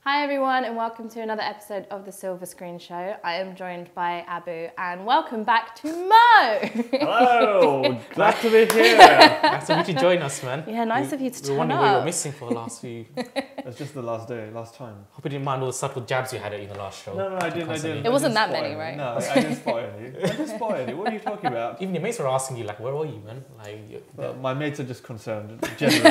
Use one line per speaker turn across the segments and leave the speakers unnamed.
Hi everyone and welcome to another episode of the Silver Screen Show. I am joined by Abu and welcome back to Mo!
Hello! Glad to be here!
Nice of you to join us, man.
Yeah, nice of you to turn up.
We were wondering what you were missing for the last few...
It's just the last day, last time.
Hope you didn't mind all the subtle jabs you had in the last show.
No, I didn't.
It wasn't that many, right?
No, I didn't spoil you. I didn't spoil you. What are you talking about?
Even your mates were asking you, like, where are you, man?
Well, my mates are just concerned, generally.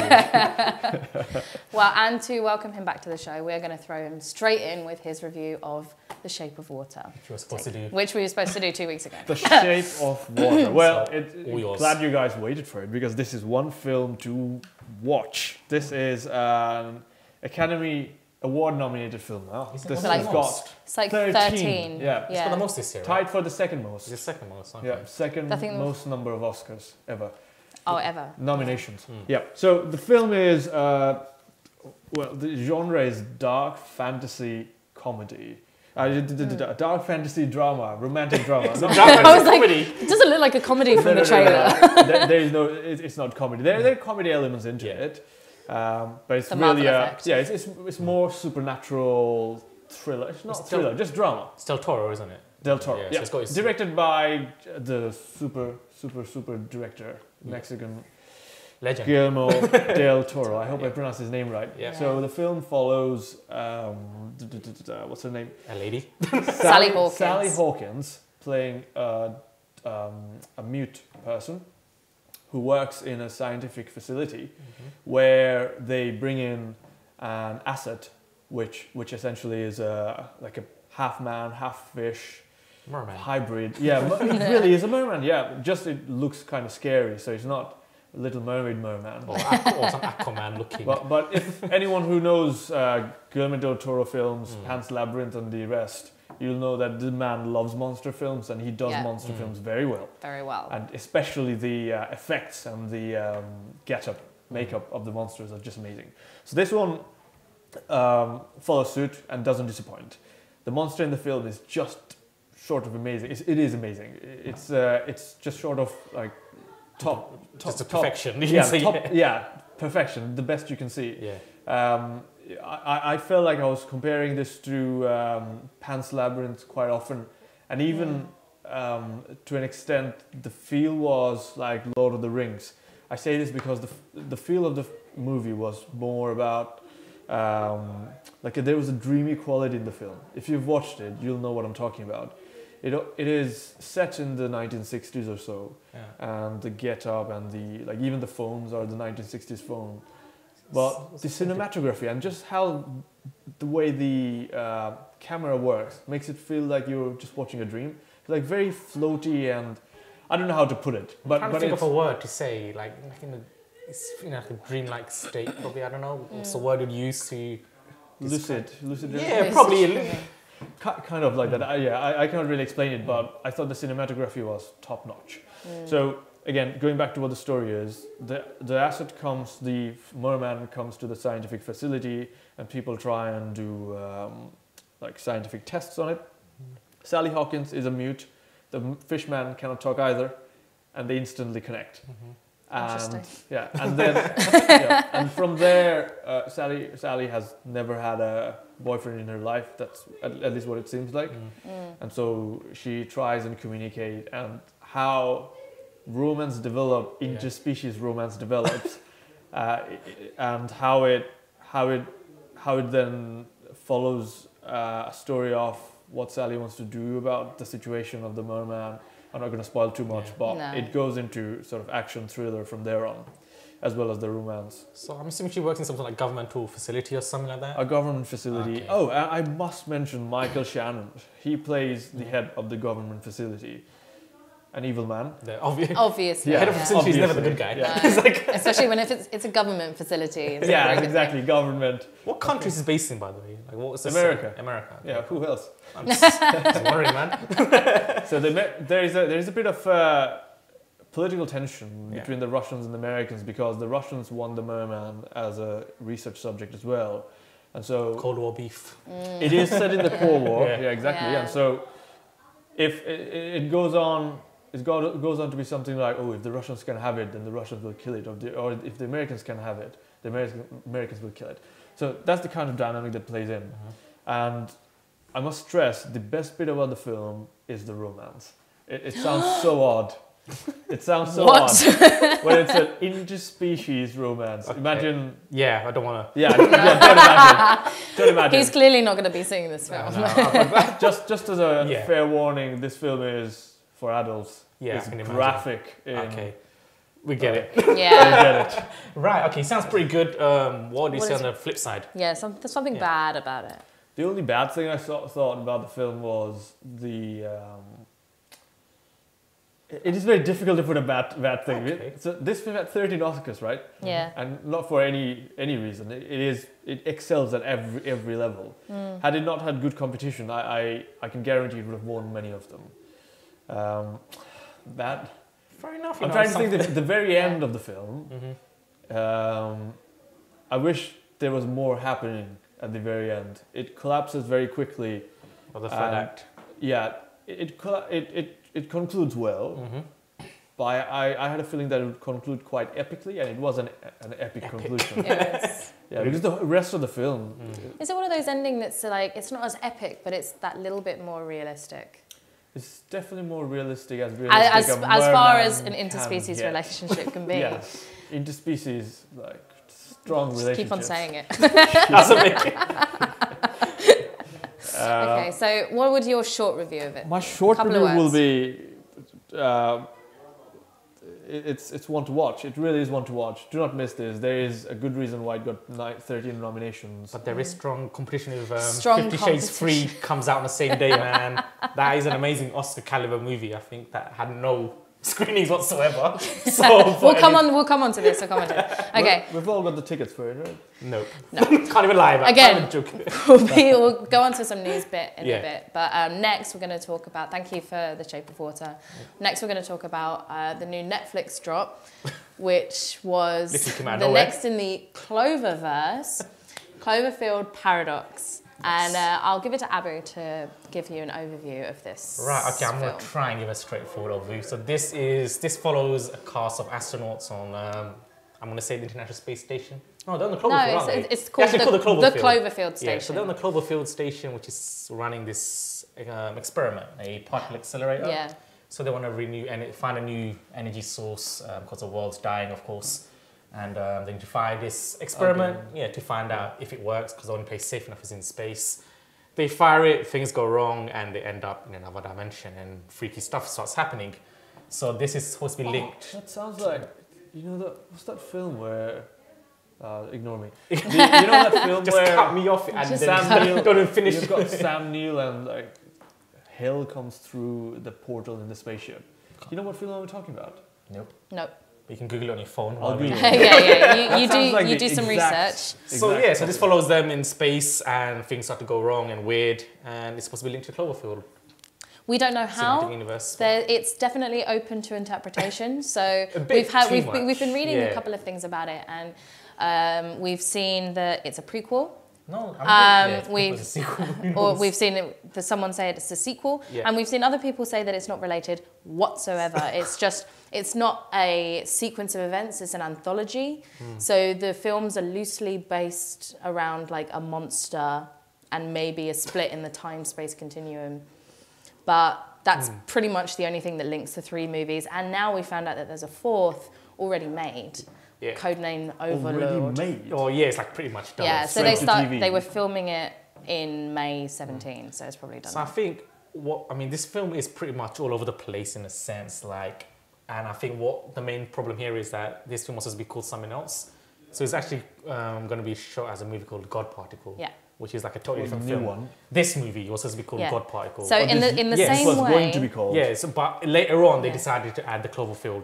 Well, and to welcome him back to the show, we're going to throw him straight in with his review of The Shape of Water.
Which you were supposed to do.
Which we were supposed to do 2 weeks ago.
The Shape of Water. Well,
So,
glad you guys waited for it, because this is one film to watch. This is an Academy Award nominated film now.
Is it
This
like
has got
It's like
13.
13.
Yeah.
It's for the most this year,
tied
right?
for the second most.
It's the second most, okay.
Yeah, second
I think
most number of Oscars ever.
Oh, ever.
Nominations. Yeah. So the film is, well, the genre is dark fantasy comedy. Dark fantasy drama, romantic drama.
It's
No,
not drama,
I was
it's
like,
comedy.
it doesn't look like a comedy from the
no.
trailer.
There is no, it's not comedy. There are comedy elements into it. But it's
The
really,
Marvel effect.
yeah, it's more supernatural thriller. It's not thriller, just drama.
It's Del Toro, isn't it?
Del Toro.
Yeah, so
Yeah.
it's got its-
Directed by the super director, Mexican
Legend.
Guillermo del Toro. I hope I pronounced his name right.
Yeah.
So the film follows, what's her name?
A lady.
Sally Hawkins.
Sally Hawkins playing a mute person who works in a scientific facility where they bring in an asset, which essentially is like a half man, half fish.
Merman.
Hybrid. Yeah, it really is a merman. Yeah, just it looks kind of scary. So it's not Little Mermaid merman.
Or some Aquaman looking.
But if anyone who knows Guillermo del Toro films, Pan's Labyrinth and the rest, you'll know that the man loves monster films and he does monster films very well.
Very well.
And especially the effects and the makeup of the monsters are just amazing. So this one follows suit and doesn't disappoint. The monster in the film is just short of amazing. It is amazing. It's just short of like top
perfection.
Perfection. The best you can see.
Yeah.
I felt like I was comparing this to Pan's Labyrinth quite often, and even to an extent, the feel was like Lord of the Rings. I say this because the feel of the movie was more about like there was a dreamy quality in the film. If you've watched it, you'll know what I'm talking about. It is set in the 1960s or so, and the get-up and even the phones are the 1960s phone. But the cinematography and just how the way the camera works makes it feel like you're just watching a dream. Like very floaty, and I don't know how to put it.
I'm trying to think of a word to say, like it's like a dreamlike state. Probably, I don't know. What's the word you'd use to?
Lucid.
Yeah, probably.
Kind of like that. I cannot really explain it, but I thought the cinematography was top notch. So again, going back to what the story is, the merman comes to the scientific facility, and people try and do like scientific tests on it. Sally Hawkins is a mute. The fishman cannot talk either, and they instantly connect. And and then and from there, Sally has never had a boyfriend in her life. That's at least what it seems like. And so she tries and communicate, and how romance develop, interspecies romance develops, and how it then follows a story of what Sally wants to do about the situation of the merman. I'm not going to spoil too much, but it goes into sort of action thriller from there on, as well as the romance.
So I'm assuming she works in some sort of like governmental facility or something like that?
A government facility.
Okay.
Oh, I must mention Michael Shannon. He plays the head of the government facility. An evil man.
Obviously.
The head of facility is never the good guy.
Yeah.
Especially when it's a government facility.
Yeah, exactly. Government.
What country is it based in, by the way? Like, what was
America.
America. Okay.
Yeah, who else?
I'm just worried, man.
So there is a bit of political tension between the Russians and the Americans, because the Russians want the merman as a research subject as well, and so
Cold War beef.
it is set in the Cold War. Yeah, exactly.
Yeah.
And so if it goes on. It goes on to be something like, oh, if the Russians can have it, then the Russians will kill it, or if the Americans can have it, the Americans will kill it. So that's the kind of dynamic that plays in. And I must stress, the best bit about the film is the romance. It sounds so odd. It sounds so odd when it's an interspecies romance.
Okay.
Imagine.
Yeah, I don't want to.
Yeah, don't imagine. Don't imagine.
He's clearly not going to be seeing this film.
Just as a fair warning, this film is for adults.
Yeah,
it's graphic.
Okay, we get it.
Yeah.
We get it.
Right. Okay, sounds pretty good. What do you say on the flip side?
Yeah, there's something bad about it.
The only bad thing I thought about the film was the. It is very difficult to put a bad thing.
Okay.
So this film had 13 Oscars, right?
Yeah.
And not for any reason. It excels at every level. Had it not had good competition, I can guarantee it would have won many of them.
Fair enough.
I'm trying to think the very end of the film. I wish there was more happening at the very end. It collapses very quickly.
Or the third act.
Yeah, it concludes well. But I had a feeling that it would conclude quite epically, and it was an epic conclusion.
Yes.
Yeah, because the rest of the film.
Is it one of those endings that's like, it's not as epic, but it's that little bit more realistic?
It's definitely more realistic as
far as an interspecies relationship can be.
Yes, interspecies, like strong relationships.
Keep on saying it.
That's amazing.
Okay, so what would your short review of it?
My short review will be. It's one to watch. It really is one to watch. Do not miss this. There is a good reason why it got 13 nominations.
But there is strong competition if 50
Strong
Shades Free comes out on the same day, man. That is an amazing Oscar caliber movie. I think that had no screenings whatsoever. So
we'll come on to this. Okay.
We've all got the tickets for it, right?
Nope. No. Can't even lie about it.
Again,
Can't even joke.
we'll go on to some news bit in a bit. But next we're going to talk about, thank you for The Shape of Water. Next we're going to talk about the new Netflix drop, which was the next in the Cloververse, Cloverfield Paradox. And I'll give it to Abu to give you an overview of this.
Right, okay, I'm going
film.
to try and give a straightforward overview. So this follows a cast of astronauts on, I'm going to say the International Space Station. Oh, they're on the Cloverfield, aren't they?
It's called the Cloverfield Station.
Yeah, so they're on the Cloverfield Station, which is running this experiment, a particle accelerator.
Yeah.
So they want to renew and find a new energy source because the world's dying, of course. And they need to fire this experiment, to find out if it works, because the only place safe enough is in space. They fire it, things go wrong, and they end up in another dimension, and freaky stuff starts happening. So this is supposed to be linked.
That sounds like, what's that film where? Ignore me. You know that film
Just
where
cut me off and then
Sam Neill,
don't finish.
You've got Sam Neill and like hell comes through the portal in the spaceship. You know what film I'm talking about?
Nope.
Nope.
You can Google it on your phone.
I'll Google it.
You do some research.
So yeah, so this follows them in space, and things start to go wrong and weird, and it's supposed to be linked to Cloverfield.
We don't know how. It's definitely open to interpretation. So we've been reading a couple of things about it, and we've seen that it's a prequel.
No,
we've seen it. Someone say it's a sequel, and we've seen other people say that it's not related whatsoever. It's not a sequence of events. It's an anthology. So the films are loosely based around like a monster and maybe a split in the time-space continuum. But that's pretty much the only thing that links the three movies. And now we found out that there's a fourth already made. Yeah. Codename Overlord.
Already made?
Oh yeah, it's like pretty much done.
Yeah, so they were filming it in May 17, so it's probably done.
So I think this film is pretty much all over the place in a sense, like, and I think what the main problem here is that this film was supposed to be called something else. So it's actually going to be shot as a movie called God Particle. Yeah. Which is like a totally different film.
One.
This movie was supposed to be called God Particle.
So in the same way,
this was going to be called.
Yeah, but later on they decided to add the Cloverfield.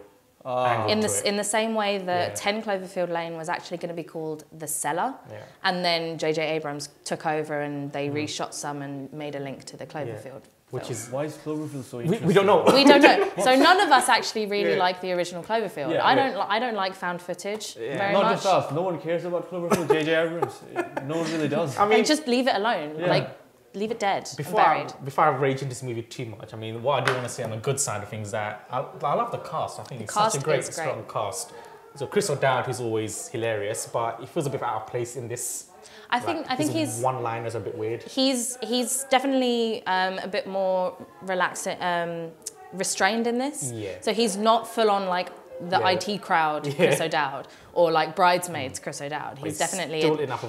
In the same way that 10 Cloverfield Lane was actually going to be called The Cellar, and then J.J. Abrams took over and they reshot some and made a link to the Cloverfield.
Which is
why is Cloverfield so interesting?
We don't know.
We don't know. So none of us actually really like the original Cloverfield. I don't like found footage very much.
Not just us. No one cares about Cloverfield. J.J. Abrams. No one really does.
I mean, just leave it alone. Like, leave it dead and buried.
Before I rage into this movie too much, I mean, what I do want to say on the good side of things is that I love the cast. I think it's such a great, strong cast. So Chris O'Dowd, who's always hilarious, but he feels a bit out of place in this.
I think he's
one-liners are a bit weird.
He's definitely a bit more relaxed, restrained in this.
Yeah.
So he's not full on like the IT crowd, Chris O'Dowd, or like Bridesmaids, Chris O'Dowd. He's definitely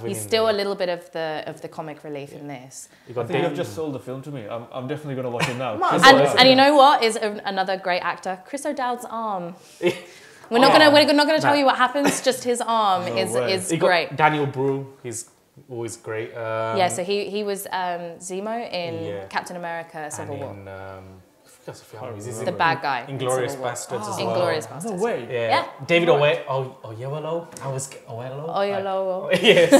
he's still a little bit of the comic relief in this.
I think you've just sold the film to me. I'm definitely going to watch it now.
and you know what is another great actor? Chris O'Dowd's arm. We're not gonna tell you what happens. Just his arm is great.
Daniel Brew, he's always great.
So he was Zemo in Captain America: Civil War. The bad guy.
Inglourious Bastards as well.
Inglourious Bastards.
No way.
Yeah. David Oyelowo. I was Oyelowo.
Oyelowo.
Yes.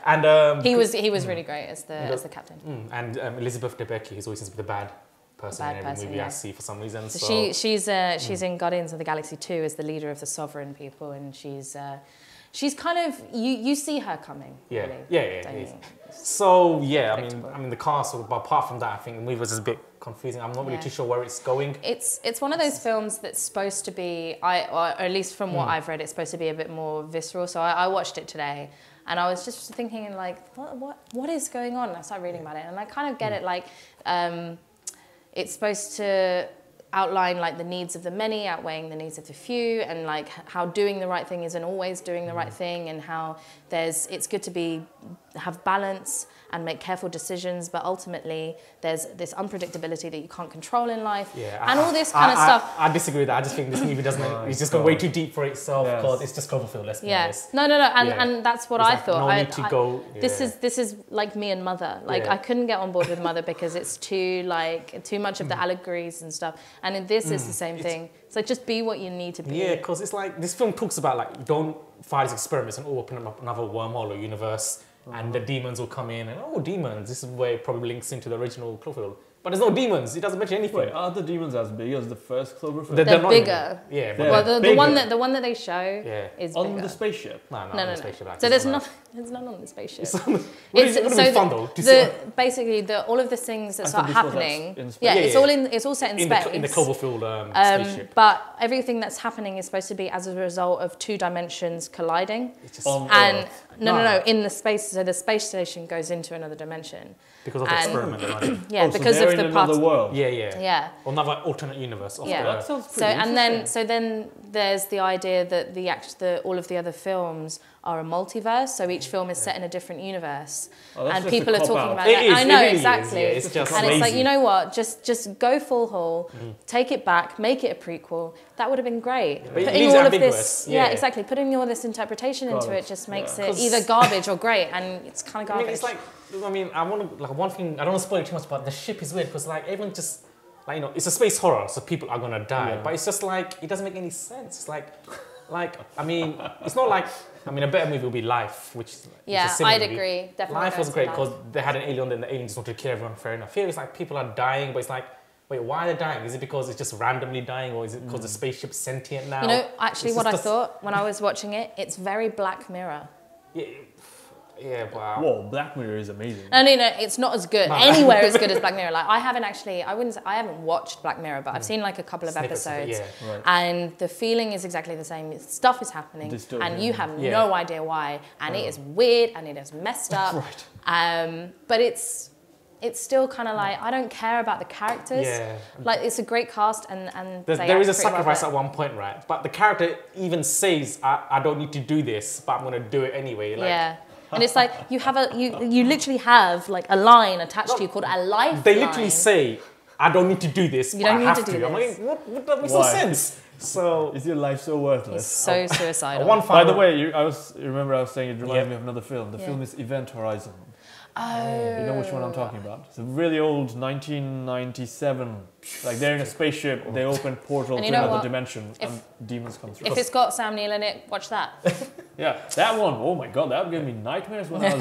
And
he was really great as the captain.
And Elizabeth Debicki, who's always seems to be the bad person in every movie I see for some reason.
So she's in Guardians of the Galaxy 2 as the leader of the Sovereign people, and she's kind of you see her coming.
Yeah.
Really,
Yeah. So yeah, I mean the cast. But apart from that, I think the movie was just a bit confusing. I'm not really too sure where it's going.
It's one of those films that's supposed to be, or at least from what I've read, it's supposed to be a bit more visceral. So I watched it today, and I was just thinking like, what is going on? And I started reading about it, and I kind of get it. Like, it's supposed to outline like the needs of the many outweighing the needs of the few, and like how doing the right thing isn't always doing the right thing, and how it's good to have balance and make careful decisions, but ultimately there's this unpredictability that you can't control in life, and all this kind of stuff.
I disagree with that. I just think this movie doesn't. It's just gone way too deep for itself. Because it's just Cloverfield. Let's be honest.
No, and that's what I thought.
No need to go.
This is like me and Mother. Like I couldn't get on board with Mother because it's too much of the allegories and stuff. And in this is the same thing. So just be what you need to be.
Yeah, because it's like this film talks about like don't fire these experiments and open up another wormhole or universe. And the demons will come in and demons. This is where it probably links into the original Cloverfield. But there's no demons. It doesn't mention anything.
Wait, are the demons as big as the first Cloverfield?
They're bigger.
Yeah.
Well, the one that they show is
on
bigger.
The spaceship.
No. On the spaceship.
So there's none on the spaceship.
It's fun though.
Basically, all of the things that start happening. It's all set in space.
In the Cloverfield spaceship.
But everything that's happening is supposed to be as a result of two dimensions colliding. No. In the space, so the space station goes into another dimension.
Because of the experiment they're running.
Because of the
another world.
Yeah. Or another alternate universe.
That sounds pretty
so then there's the idea that all of the other films are a multiverse. So each film is set in a different universe, and people are talking about it. I know
really
exactly.
It's just
and
lazy.
it's like, you know what? Just go full haul, take it back, make it a prequel. That would have been great.
But
putting all of
ambiguous.
this, exactly. Putting all this interpretation into it just makes it either garbage or great, and it's kind of garbage.
It's like, I want to one thing. I don't want to spoil it too much, but the ship is weird because like everyone just it's a space horror, so people are gonna die. But it's just like it doesn't make any sense. It's like it's not like a better movie would be Life, which is
I'd agree. Definitely.
Life was great because they had an alien, then the alien just wanted to kill everyone. Fair enough. Here it's like people are dying, but it's like, wait, why are they dying? Is it because it's just randomly dying, or is it because the spaceship's sentient now?
You know, actually, what I thought when I was watching it, it's very Black Mirror.
Yeah, wow.
Whoa, Black Mirror is amazing.
No, it's not as good. Anywhere as good as Black Mirror. Like I haven't watched Black Mirror, but I've seen like a couple of episodes, and the feeling is exactly the same. Stuff is happening, and you have no idea why, and it is weird and it is messed up. But it's still kind of like, I don't care about the characters. Like it's a great cast, and
there is a sacrifice at one point, right? But the character even says, "I don't need to do this, but I'm gonna do it anyway." Like,
and it's like you literally have like a line attached to you called a life.
They literally say, "I don't need to do this, but I have to." I'm like, what? That makes no sense. So
is your life so worthless?
It's so suicidal.
By the way, I was saying it reminds me of another film. The film is Event Horizon.
Oh.
You know which one I'm talking about? It's a really old 1997. Like they're in a spaceship, they open portal to another dimension, and demons come through.
If it's got Sam Neill in it, watch that.
That one. Oh my god, that gave me nightmares when I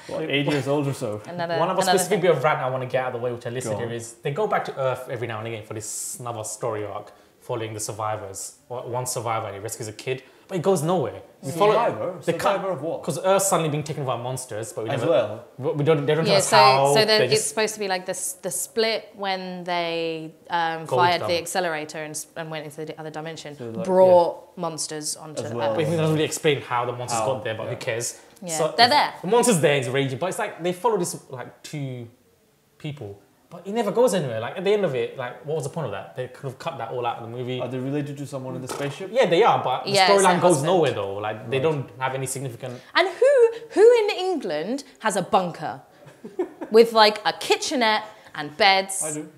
was 8 years old or so.
One of a specific bit of rant I want to get out of the way, which I listed here, is they go back to Earth every now and again for this another story arc following the survivors. One survivor, and he rescues a kid. But It goes nowhere.
Survivor of what?
Because Earth's suddenly being taken over by monsters, but we
As
never.
well.
We don't. They don't tell us
so
how.
so it's supposed to be like the split when they fired the accelerator and went into the other dimension,
So like,
brought monsters onto
As well.
Earth.
But it doesn't really explain how the monsters got there, but who cares?
Yeah,
So
they're there.
The monster's there, it's raging, but it's like they follow this like 2 people, but it never goes anywhere. Like at the end of it, like what was the point of that? They could have cut that all out of the movie.
Are they related to someone in the spaceship?
Yeah, they are, but the
Yeah, it's
storyline
their
goes
husband.
nowhere though. Like they don't have any significant.
And who in England has a bunker with like a kitchenette and beds?
I do.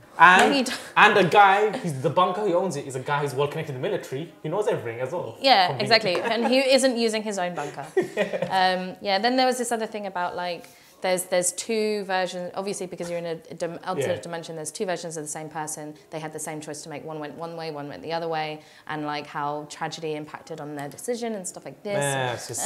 And a guy who's the bunker who owns it is a guy who's well connected to the military. He knows everything as well.
Yeah, exactly. And he isn't using his own bunker. Then there was this other thing about like there's 2 versions, obviously because you're in an alternate dimension, there's 2 versions of the same person. They had the same choice to make. One went one way, one went the other way, and like how tragedy impacted on their decision and stuff like this.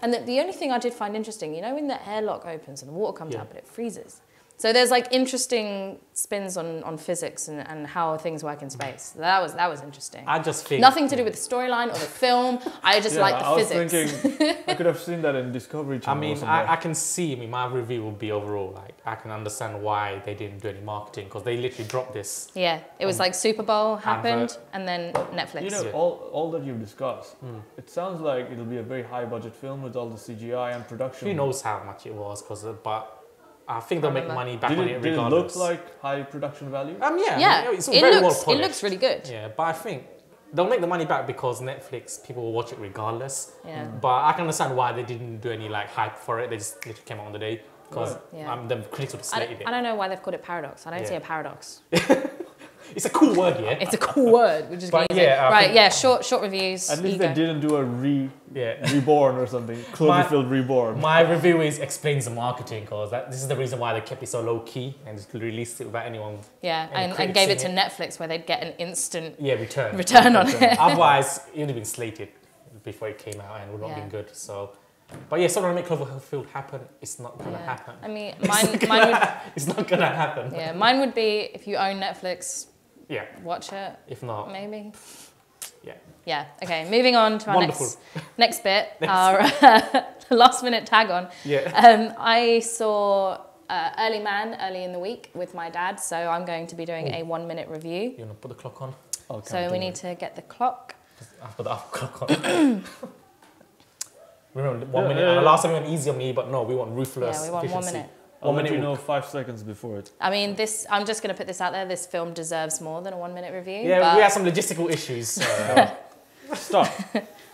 And the only thing I did find interesting, you know, when the airlock opens and the water comes out but it freezes. So there's like interesting spins on physics and how things work in space. That was interesting.
I just think
nothing to do with the storyline or the film. I just like the physics.
I was thinking I could have seen that in Discovery Channel.
I mean, I can see. I mean, my review will be overall like I can understand why they didn't do any marketing because they literally dropped this.
Yeah, it was like Super Bowl happened and then Netflix.
You know, all that you've discussed, it sounds like it'll be a very high budget film with all the CGI and production.
Who knows how much it was? But I think they'll make money back on it regardless.
Did it look like high production value?
Yeah,
it's very well polished.
It looks really good.
Yeah, but I think they'll make the money back because Netflix, people will watch it regardless.
Yeah.
But I can understand why they didn't do any like hype for it. They just literally came out on the day because the critics would have slated it.
I don't know why they've called it paradox. I don't see a paradox.
It's a cool word, yeah.
It's a cool word. We're just going to use it. Right, yeah, short reviews.
At least they didn't do a reborn or something. Cloverfield Reborn.
My review explains the marketing because this is the reason why they kept it so low key and just released it without anyone.
Yeah, and gave it to Netflix where they'd get an instant
return
on it.
Otherwise, it would have been slated before it came out and would not have been good. So. But yeah, someone make Cloverfield happen. It's not gonna happen.
I mean,
it's not gonna happen.
Yeah, mine would be if you own Netflix.
Yeah.
Watch it.
If not,
maybe.
Yeah.
Yeah. Okay. Moving on to our next bit. Our last minute tag on.
Yeah.
I saw Early Man early in the week with my dad, so I'm going to be doing a 1 minute review.
You wanna put the clock on?
Okay,
so we need to get the clock.
I'll put the clock on. Remember 1 minute. Last time we went easy on me, but no, we want ruthless.
Yeah, we want
efficiency.
1 minute.
I'll let you know 5 seconds before it.
I mean, I'm just going to put this out there. This film deserves more than a 1 minute review.
Yeah, we have some logistical issues.
Stop.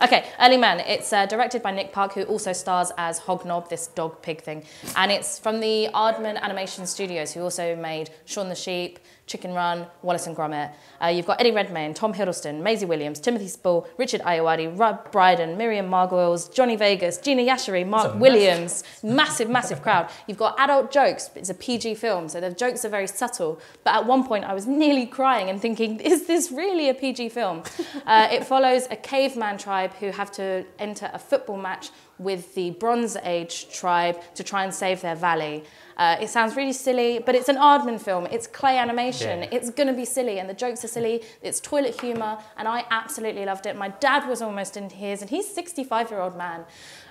Okay, Early Man. It's directed by Nick Park, who also stars as Hobnob, this dog pig thing. And it's from the Aardman Animation Studios, who also made Shaun the Sheep, Chicken Run, Wallace and Gromit. You've got Eddie Redmayne, Tom Hiddleston, Maisie Williams, Timothy Spall, Richard Ayoade, Rob Brydon, Miriam Margolyes, Johnny Vegas, Gina Yashari, Mark Williams. Massive crowd. You've got adult jokes. It's a PG film, so the jokes are very subtle. But at one point, I was nearly crying and thinking, is this really a PG film? It follows a caveman tribe who have to enter a football match with the Bronze Age tribe to try and save their valley. It sounds really silly, but it's an Aardman film. It's clay animation. Yeah. It's going to be silly, and the jokes are silly. It's toilet humour, and I absolutely loved it. My dad was almost in tears, and he's a 65-year-old man,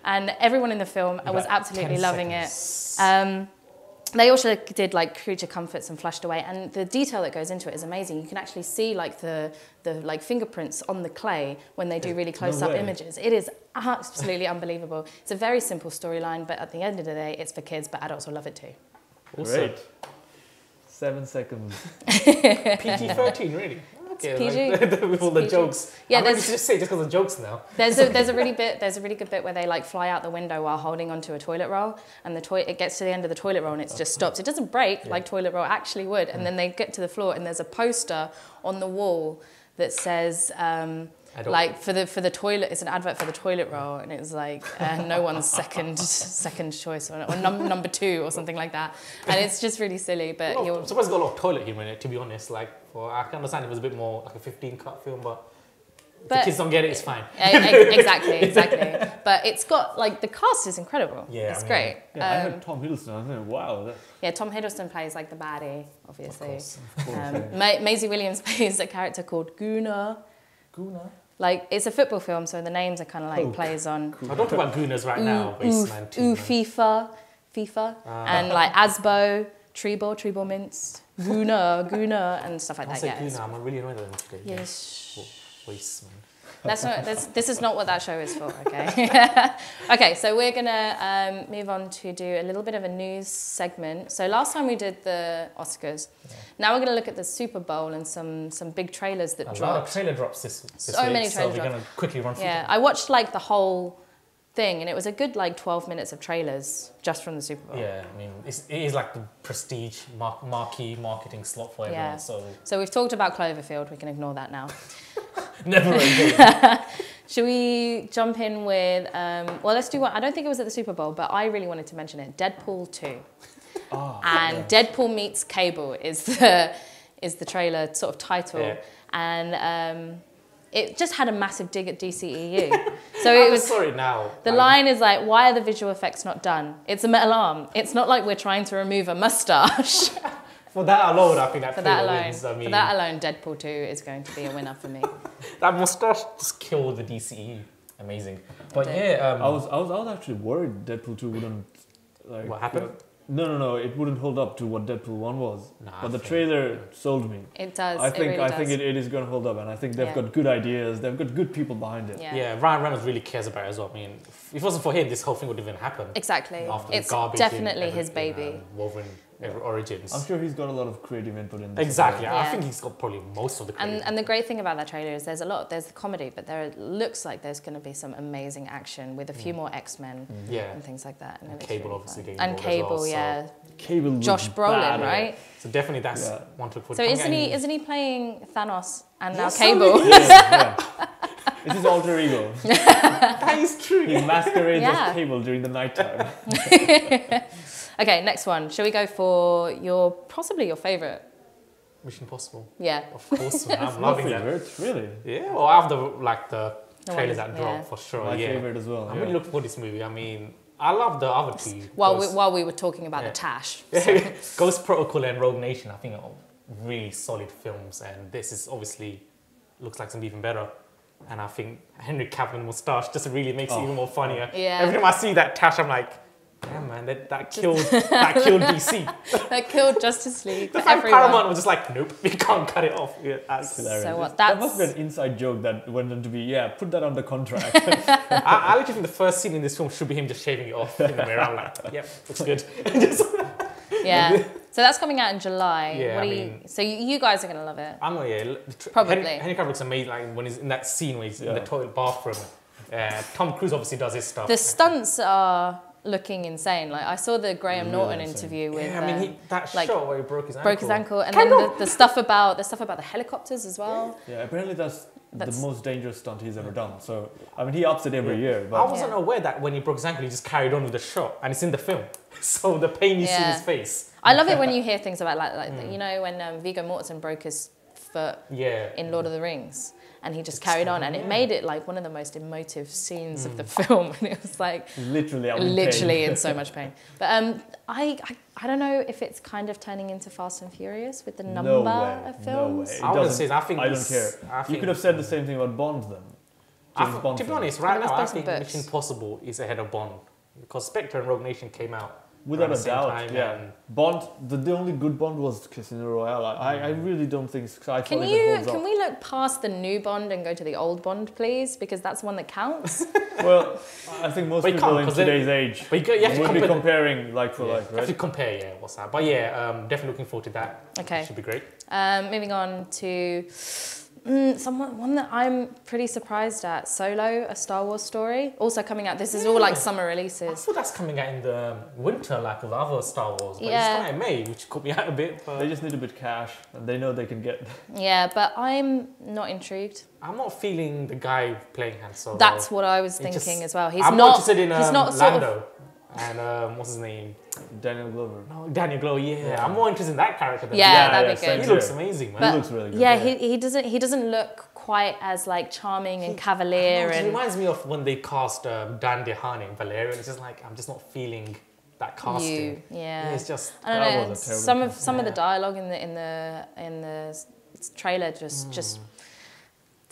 and everyone in the film was absolutely loving it. They also did like creature comforts and flushed away, and the detail that goes into it is amazing. You can actually see like the like fingerprints on the clay when they do really close-up images. It is absolutely unbelievable. It's a very simple storyline, but at the end of the day, it's for kids, but adults will love it too.
Awesome. Great. 7 seconds.
PG-13, really? Okay,
PG.
With all the jokes.
Yeah,
I'm ready to just say just because of jokes now.
There's a really good bit where they like fly out the window while holding onto a toilet roll, and it gets to the end of the toilet roll and it just stops. It doesn't break like toilet roll actually would, and then they get to the floor and there's a poster on the wall that says like for the toilet. It's an advert for the toilet roll, and it's like no one's second choice or number 2 or something like that, and it's just really silly. But
I'm surprised it's got a lot of toilet humor in it, to be honest. Like, I can understand it was a bit more like a 15-cut film, but if the kids don't get it, it's fine.
Exactly. But it's got like the cast is incredible. Yeah, it's great.
Yeah, I heard Tom Hiddleston. I was like, wow.
Yeah, Tom Hiddleston plays like the baddie, obviously.
Of course.
Maisie Williams plays a character called Guna. Like, it's a football film, so the names are kind of like plays on...
Cool. I don't talk about Gooners right now.
FIFA, and like Asbo, Treeball Mints, Gooner, and stuff like that.
Yeah, Gooner, I'm really annoyed at them today.
Yes.
Waste, man.
This is not what that show is for, okay? Okay, so we're gonna move on to do a little bit of a news segment. So last time we did the Oscars. Yeah. Now we're gonna look at the Super Bowl and some big trailers that dropped.
A lot of trailer drops this week.
So many trailers.
So we're gonna quickly run through them.
I watched like the whole thing, and it was a good like 12 minutes of trailers just from the Super Bowl.
Yeah, I mean, it is like the prestige marquee marketing slot for everyone.
So we've talked about Cloverfield. We can ignore that now.
Never again.
Should we jump in with, well, let's do one. I don't think it was at the Super Bowl, but I really wanted to mention it. Deadpool 2. Deadpool meets Cable is the trailer sort of title. Yeah. And it just had a massive dig at DCEU. So it was...
Sorry now.
The line is like, why are the visual effects not done? It's a metal arm. It's not like we're trying to remove a mustache.
For that alone, I think that wins.
For that alone, Deadpool 2 is going to be a winner for me.
That mustache just killed the DCE. Amazing. But yeah,
I was actually worried Deadpool 2 wouldn't like.
What happened?
No, it wouldn't hold up to what Deadpool 1 was. But the trailer sold me.
It does.
I think it is going to hold up, and I think they've got good ideas. They've got good people behind it.
Yeah, Ryan Reynolds really cares about it as well. I mean, if it wasn't for him, this whole thing would have even happened.
Exactly.
After
it's
the garbage
definitely his baby.
Wolverine Origins.
I'm sure he's got a lot of creative input in this.
Exactly. Yeah. I think he's got probably most of the creative
and the great thing about that trailer is there's the comedy, but there looks like there's going to be some amazing action with a few more X-Men and things like that.
And Cable really obviously getting
and Cable,
well,
yeah.
Cable
Josh Brolin, right?
So definitely that's one to look forward
to. So isn't he playing Thanos and now Cable?
It's his alter ego.
That is true.
He masquerades as Cable during the nighttime.
Okay, next one. Shall we go for possibly your favourite?
Mission Impossible.
Yeah.
Of course, man. I'm loving that.
Really?
Yeah, well, I have the trailers that drop for sure.
My favourite as well.
I'm really looking for this movie. I mean, I love the other two.
While we were talking about the Tash.
So. Ghost Protocol and Rogue Nation, I think are really solid films, and this is obviously looks like something even better. And I think Henry Cavill's moustache just really makes it even more funnier.
Yeah.
Every time I see that Tash, I'm like, damn man, that killed DC.
That killed Justice League.
The fact Paramount was just like, nope, we can't cut it off. Yeah, that's
hilarious.
So what?
That must be an inside joke that went into put that on the contract.
I literally think the first scene in this film should be him just shaving it off in the mirror. I'm like, yep, looks good.
Yeah. So that's coming out in July.
Yeah,
so you guys are going to love it.
I'm
Probably.
Henry Cavill looks amazing, like when he's in that scene where he's in the toilet bathroom. Tom Cruise obviously does his stuff.
The stunts are looking insane. Like I saw the Graham Norton interview with.
Yeah, I mean that shot where he broke his ankle.
Broke his ankle, and then the stuff about the helicopters as well.
Yeah, apparently that's the most dangerous stunt he's ever done. So I mean, he ups it every year. But
I wasn't aware that when he broke his ankle, he just carried on with the shot, and it's in the film. So the pain you see in his face.
I love it when you hear things about you know when Viggo Mortensen broke his foot in Lord of the Rings. And he just carried on, and it made it like one of the most emotive scenes of the film. And it was like literally in so much pain. But I don't know if it's kind of turning into Fast and Furious with the number of films.
No way.
I
don't care. You could have said the same thing about Bond then.
To be honest, right now I think Mission Impossible is ahead of Bond because Spectre and Rogue Nation came out.
Without a doubt, Bond. The only good Bond was Casino Royale. I really don't think Skyfall
Can we look past the new Bond and go to the old Bond, please? Because that's one that counts.
Well, I think most people in today's age would be comparing like for like, right?
You have to compare, what's that? But definitely looking forward to that.
Okay.
It should be great.
Moving on to one that I'm pretty surprised at. Solo, a Star Wars story, also coming out. This is all like summer releases.
I thought that's coming out in the winter, like with other Star Wars. But it's coming out in May, which caught me out a bit. But
they just need a bit of cash, and they know they can get.
Yeah, but I'm not intrigued.
I'm not feeling the guy playing Han Solo.
That's what I was thinking as well.
I'm not interested in Lando. And what's his name?
Daniel Glover.
No, Daniel Glover. Yeah, I'm more interested in that character. Than
that'd be good.
He looks amazing, man.
But
he looks really good.
Yeah, he doesn't look quite as like charming and cavalier.
It reminds me of when they cast Dan DeHaan in Valerian. It's just like I'm just not feeling that casting.
It's
just
I don't know. Some of the dialogue in the trailer just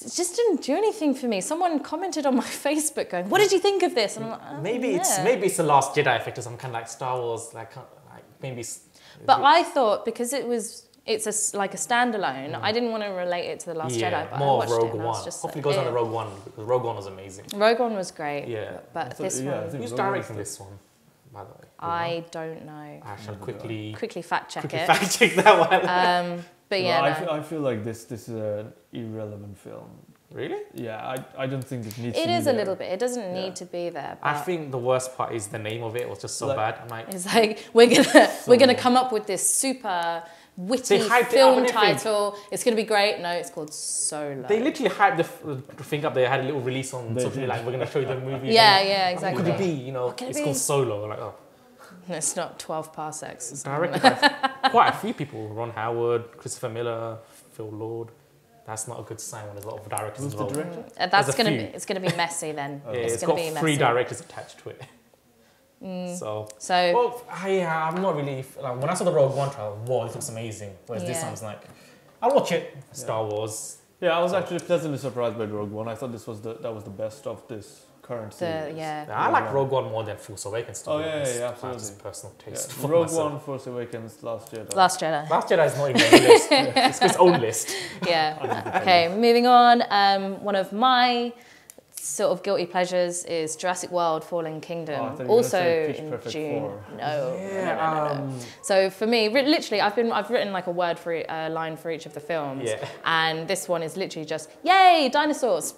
it just didn't do anything for me. Someone commented on my Facebook going, "What did you think of this?" And I'm like, oh,
maybe it's the Last Jedi effect or some kind of like Star Wars, like maybe.
But I thought because it's like a standalone, I didn't want to relate it to the Last Jedi. But
more
I watched
Rogue
it and I
One.
was just
Hopefully, it goes on to Rogue One because Rogue One was amazing.
Rogue One was great.
Yeah,
but this one,
who's directing this one? By the way,
I don't know.
I shall quickly
fact check it.
Fact check that one.
But yeah,
I feel like this is an irrelevant film.
Really?
Yeah, I don't think it needs to
it
be
is
there.
a little bit. It doesn't need to be there.
I think the worst part is the name of it was just so bad. I'm like,
it's like we're gonna come up with this super witty film title. It's gonna be great. No, it's called Solo.
They literally hyped the thing up. They had a little release on social like we're gonna show you the movie.
Yeah, exactly.
What could it be? You know, it's called Solo. Like, oh.
It's not 12 parsecs.
Directed by quite a few people: Ron Howard, Christopher Miller, Phil Lord. That's not a good sign when there's a lot of directors
Who's the
involved.
director?
It's gonna be messy then.
It's got 3 directors attached to it. So well, I'm not really like when I saw the Rogue One trailer. Wow, it looks amazing. Whereas this one's like, I'll watch it. Star Wars.
Yeah, I was actually pleasantly surprised by Rogue One. I thought that was the best of this current series.
I like Rogue One more than Force Awakens.
Oh yeah, absolutely.
That's personal taste.
Yeah. Rogue One, Force Awakens, Last Jedi.
Last Jedi.
Last Jedi is not even on the list. It's its own list.
Yeah. Okay, moving on. One of my sort of guilty pleasures is Jurassic World: Fallen Kingdom, also in June. No. So for me, literally, I've written like a line for each of the films, and this one is literally just yay dinosaurs,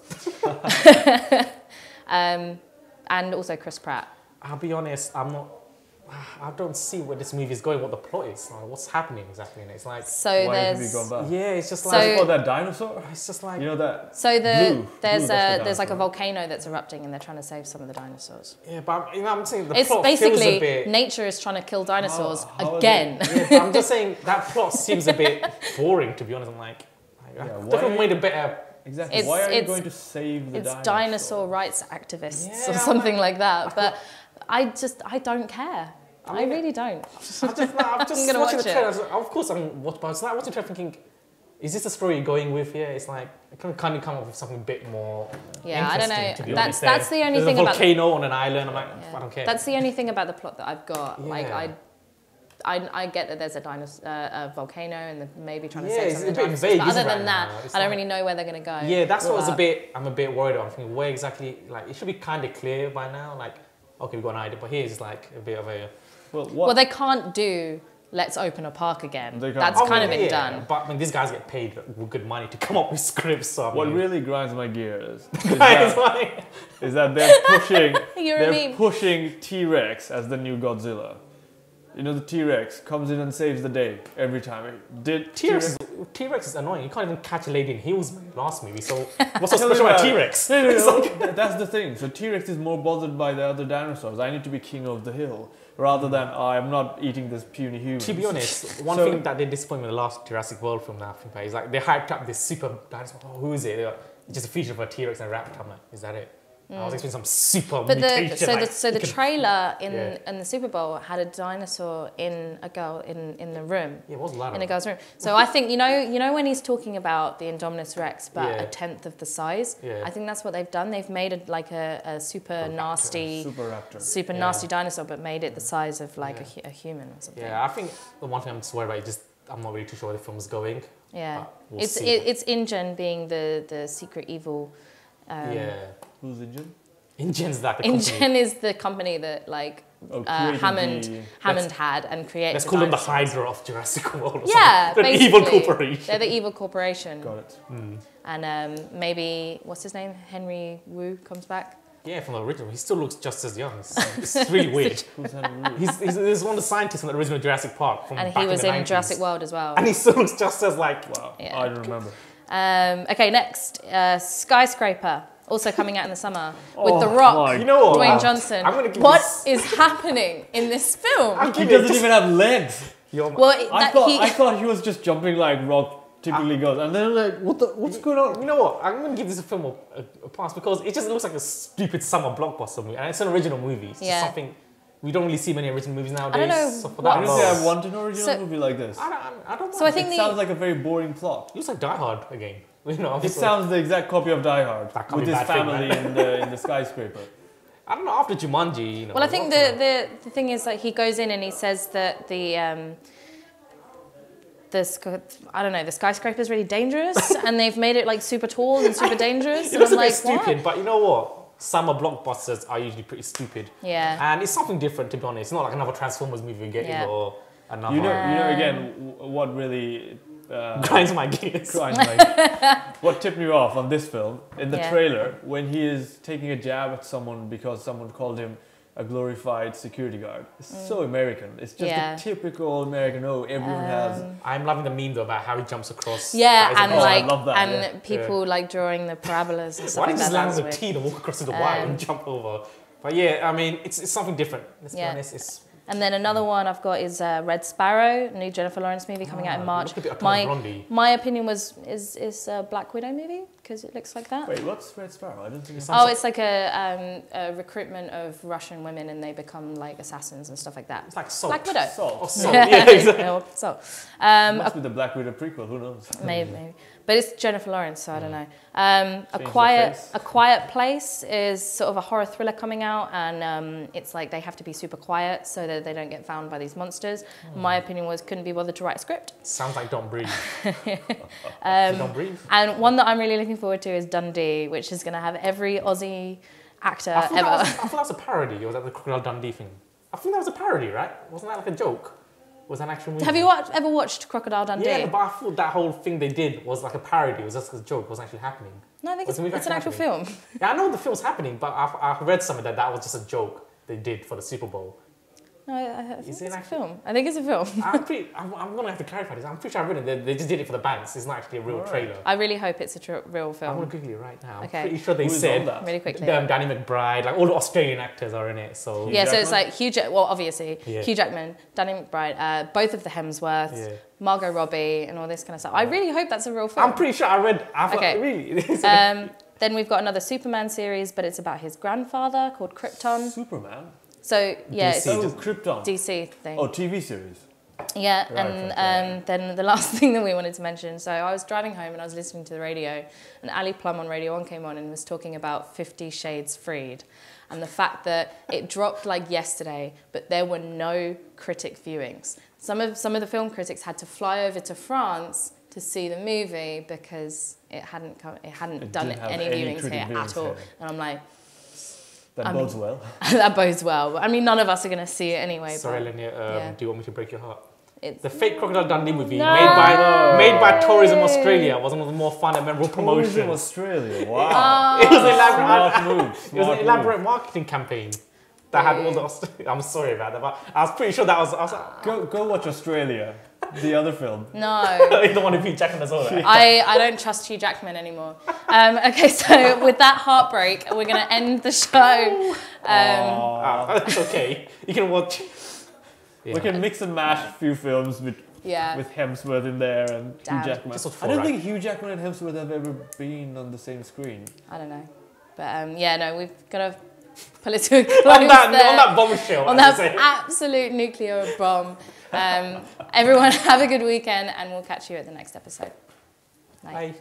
and also Chris Pratt.
I'll be honest, I don't see where this movie is going, what the plot is, like, what's happening exactly in it. It's like,
why have we gone back?
Yeah, it's just like,
so, that dinosaur?
It's just like,
you know that.
So there's like a volcano that's erupting and they're trying to save some of the dinosaurs.
Yeah, but I'm saying the
it's
plot
basically
feels a bit,
nature is trying to kill dinosaurs again.
Yeah, but I'm just saying that plot seems a bit boring, to be honest. I'm like, definitely made a better.
Exactly. Why are you going to save the dinosaurs?
It's dinosaur rights activists or something like that. But I don't care. I really don't.
I'm just watching the trailer. Of course, I'm watching the trailer thinking, is this the story you're going with here? It's like, I can kind of come up with something a bit more
I don't know.
To be honest.
That's the only thing
about...
There's
a volcano on an island. I'm like, I don't care.
That's the only thing about the plot that I've got. Like, I get that there's a volcano and they're maybe trying to save some of the dinosaurs. But other than that, I don't really know where they're going to go.
Yeah, that's what I'm a bit worried about. I'm thinking, where exactly, like, it should be kind of clear by now. Like, okay, we've got an idea, but here's like a bit of a...
Well, they can't do let's open a park again. That's kind of been done.
But I mean, these guys get paid good money to come up with scripts. So
what really grinds my gears is that they're pushing T-Rex as the new Godzilla. You know, the T-Rex comes in and saves the day every time.
T-Rex is annoying. You can't even catch a lady in heels last movie. So what's so special about T-Rex?
No, that's the thing. So T-Rex is more bothered by the other dinosaurs. I need to be king of the hill. Rather than, I'm not eating this puny human.
To be honest, one thing that did disappoint me in the last Jurassic World film that I think is like, they hyped up this super dinosaur. Oh, who is it? Like, it's just a feature of a T-Rex and a raptor. I'm like, is that it? I was expecting some super mutation.
So the trailer in the Super Bowl had a dinosaur in a girl in the room.
Yeah, it was loud.
In a girl's room. So I think you know when he's talking about the Indominus Rex, but a tenth of the size. Yeah. I think that's what they've done. They've made a super nasty dinosaur, but made it the size of like a human or something.
Yeah, I think the one thing I'm just worried about is just I'm not really too sure where the film's going.
Yeah, it's InGen being the secret evil.
Who's InGen?
InGen's that the company.
InGen is the company that like Hammond had and created.
Let's call them the Hydra of Jurassic World. Or
something.
The evil corporation.
They're the evil corporation.
Got it.
And maybe what's his name? Henry Wu comes back.
Yeah, from the original. He still looks just as young. It's really weird. Who's Henry Wu? He's one of the scientists from the original Jurassic Park.
And he was in Jurassic World as well.
And he still looks just as like.
Wow. Yeah. I don't remember.
Okay, next, Skyscraper, also coming out in the summer with The Rock, Dwayne Johnson. What is happening in this film?
He doesn't even have legs.
I
thought he was just jumping like Rock typically goes, and then like, what's going on?
You know what? I'm gonna give this film a pass because it just looks like a stupid summer blockbuster movie, and it's an original movie. It's just something. We don't really see many original movies nowadays.
I don't know.
So
I don't think I want an original movie like this.
I don't know.
So I think
it sounds like a very boring plot.
It looks like Die Hard again. You know,
it sounds the exact copy of Die Hard with his family in the skyscraper.
I don't know, after Jumanji, you know.
Well, I think the thing is that he goes in and he says that the skyscraper is really dangerous, and they've made it like super tall and super dangerous.
It looks a bit
like,
stupid, but you know what? Summer blockbusters are usually pretty stupid.
Yeah.
And it's something different, to be honest. It's not like another Transformers movie we're getting or another.
You know, again, what really
grinds my gears.
What tipped me off on this film in the trailer when he is taking a jab at someone because someone called him a glorified security guard. It's so American. It's just a typical American. Oh, everyone has.
I'm loving the meme though about how he jumps across.
Yeah, and like,
I love that,
and people like drawing the parabolas and stuff.
Why
like
didn't
that.
just land on the T and walk across to the Y and jump over? But yeah, I mean, it's something different. Let's be honest.
And then another one I've got is Red Sparrow, a new Jennifer Lawrence movie coming out in March. My opinion is a Black Widow movie because it looks like that.
Wait, what's Red Sparrow? I don't think it's.
Oh, it's like a recruitment of Russian women and they become like assassins and stuff like that.
It's like Salt.
Black Widow.
Salt. Yeah, exactly.
Salt.
Must be the Black Widow prequel. Who knows?
Maybe. But it's Jennifer Lawrence, so I don't know. A Quiet Place is sort of a horror thriller coming out, and it's like they have to be super quiet so that they don't get found by these monsters. My opinion was couldn't be bothered to write a script.
Sounds like Don't Breathe. Don't Breathe.
And one that I'm really looking forward to is Dundee, which is going to have every Aussie actor ever.
I thought that was a parody, or was that the Crocodile Dundee thing? I think that was a parody, right? Wasn't that like a joke? Was that an actual movie?
Have you ever watched Crocodile Dundee?
Yeah, but I thought that whole thing they did was like a parody. It was just a joke. It wasn't actually happening.
No, I think it's an actual film.
Yeah, I know the film's happening, but I read something that was just a joke they did for the Super Bowl.
No, I think it's a film. I think it's a film.
I'm going to have to clarify this. I'm pretty sure I've read it. They just did it for the banks. It's not actually a real trailer.
I really hope it's a real film.
I'm going to Google it right now.
Okay.
I'm pretty sure they said
really quickly.
Danny McBride, like all the Australian actors are in it. So
yeah, so it's like Hugh Jackman, Danny McBride, both of the Hemsworths, Margot Robbie, and all this kind of stuff. I really hope that's a real film.
I'm pretty sure I read. Really.
Then we've got another Superman series, but it's about his grandfather called Krypton.
Superman.
So yeah,
DC.
it's
Krypton.
DC thing.
Oh, TV series.
Yeah, and then the last thing that we wanted to mention. So I was driving home and I was listening to the radio, and Ali Plum on Radio 1 came on and was talking about 50 Shades Freed, and the fact that it dropped like yesterday, but there were no critic viewings. Some of the film critics had to fly over to France to see the movie because it hadn't done any viewings here at all. And I'm like,
that bodes well.
That bodes well. I mean, none of us are going to see it anyway.
Sorry, Alenya, do you want me to break your heart?
It's
the fake Crocodile Dundee movie made by Tourism Australia was one of the more fun and memorable promotions.
Tourism Australia, wow.
It was an elaborate marketing campaign that had all the I'm sorry about that, but I was pretty sure that was like,
go watch Australia, the other film.
No.
The one with Hugh Jackman as well.
I don't trust Hugh Jackman anymore. Okay, so with that heartbreak, we're going to end the show.
That's okay. You can watch.
We can mix and mash a few films with Hemsworth in there and Hugh Jackman. I don't think Hugh Jackman and Hemsworth have ever been on the same screen.
I don't know. But we've got to pull it to a close
on that bombshell.
On that absolute nuclear bomb. Everyone have a good weekend and we'll catch you at the next episode.
Bye.